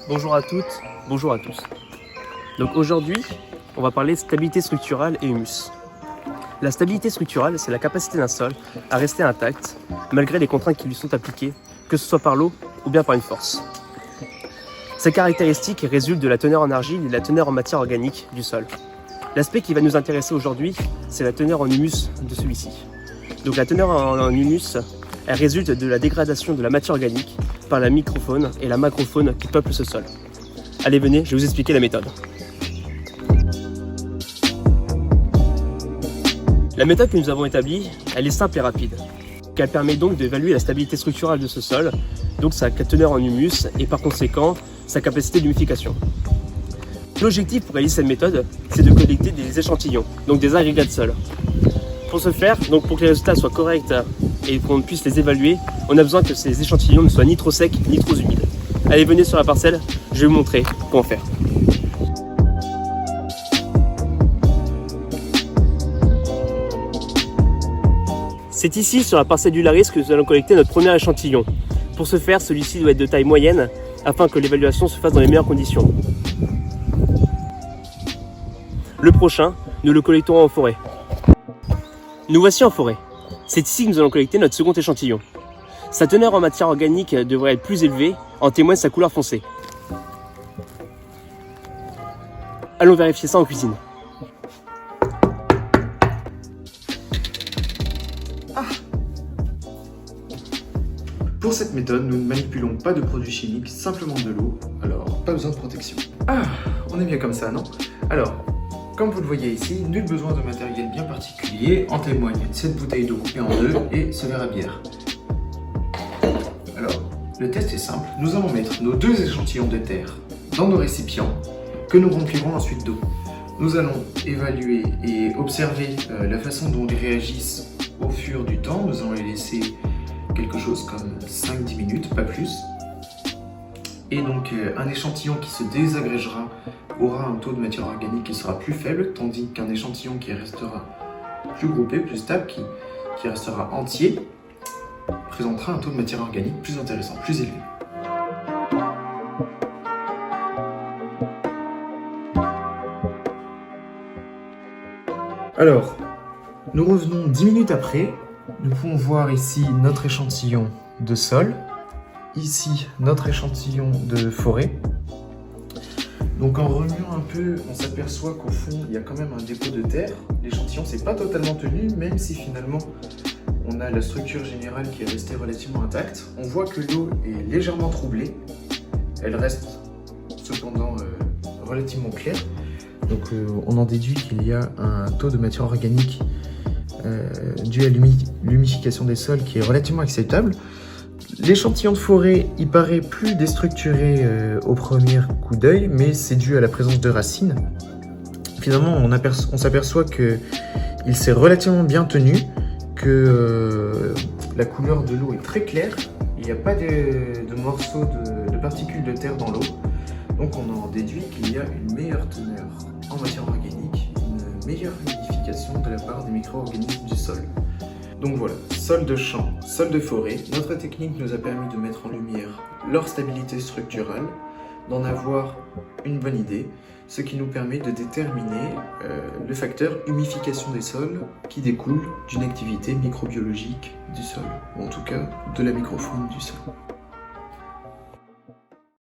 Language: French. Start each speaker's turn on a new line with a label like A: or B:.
A: Bonjour à toutes, bonjour à tous. Donc aujourd'hui, on va parler de stabilité structurale et humus. La stabilité structurale, c'est la capacité d'un sol à rester intact malgré les contraintes qui lui sont appliquées, que ce soit par l'eau ou bien par une force. Ces caractéristiques résultent de la teneur en argile et de la teneur en matière organique du sol. L'aspect qui va nous intéresser aujourd'hui, c'est la teneur en humus de celui-ci. Donc la teneur en humus, elle résulte de la dégradation de la matière organique par la microfaune et la macrofaune qui peuplent ce sol. Allez, venez, je vais vous expliquer la méthode. La méthode que nous avons établie, elle est simple et rapide. Elle permet donc d'évaluer la stabilité structurelle de ce sol, donc sa teneur en humus et par conséquent sa capacité d'humification. L'objectif pour réaliser cette méthode, c'est de collecter des échantillons, donc des agrégats de sol. Pour ce faire, donc pour que les résultats soient corrects et qu'on puisse les évaluer, on a besoin que ces échantillons ne soient ni trop secs ni trop humides. Allez, venez sur la parcelle, je vais vous montrer comment faire. C'est ici, sur la parcelle du Laris, que nous allons collecter notre premier échantillon. Pour ce faire, celui-ci doit être de taille moyenne, afin que l'évaluation se fasse dans les meilleures conditions. Le prochain, nous le collecterons en forêt. Nous voici en forêt. C'est ici que nous allons collecter notre second échantillon. Sa teneur en matière organique devrait être plus élevée, en témoigne sa couleur foncée. Allons vérifier ça en cuisine.
B: Pour cette méthode, nous ne manipulons pas de produits chimiques, simplement de l'eau, alors pas besoin de protection. On est bien comme ça, non? Alors, comme vous le voyez ici, nul besoin de matériel bien particulier, en témoigne cette bouteille d'eau coupée en deux et ce verre à bière. Alors, le test est simple, nous allons mettre nos deux échantillons de terre dans nos récipients que nous remplirons ensuite d'eau. Nous allons évaluer et observer la façon dont ils réagissent au fur du temps. Nous allons les laisser quelque chose comme 5-10 minutes, pas plus. Et donc un échantillon qui se désagrégera aura un taux de matière organique qui sera plus faible, tandis qu'un échantillon qui restera plus groupé, plus stable, qui restera entier, présentera un taux de matière organique plus intéressant, plus élevé. Alors, nous revenons 10 minutes après. Nous pouvons voir ici notre échantillon de sol, ici notre échantillon de forêt. Donc en remuant un peu, on s'aperçoit qu'au fond, il y a quand même un dépôt de terre. L'échantillon s'est pas totalement tenu, même si finalement on a la structure générale qui est restée relativement intacte. On voit que l'eau est légèrement troublée. Elle reste cependant relativement claire. Donc on en déduit qu'il y a un taux de matière organique dû à l'humification des sols qui est relativement acceptable. L'échantillon de forêt, il paraît plus déstructuré au premier coup d'œil, mais c'est dû à la présence de racines. Finalement, on s'aperçoit qu'il s'est relativement bien tenu, que la couleur de l'eau est très claire, il n'y a pas de morceaux de particules de terre dans l'eau, donc on en déduit qu'il y a une meilleure teneur en matière organique, une meilleure humidification de la part des micro-organismes du sol. Donc voilà, sol de champ, sol de forêt, notre technique nous a permis de mettre en lumière leur stabilité structurelle, d'en avoir une bonne idée, ce qui nous permet de déterminer le facteur humification des sols qui découle d'une activité microbiologique du sol, ou en tout cas de la microfaune du sol.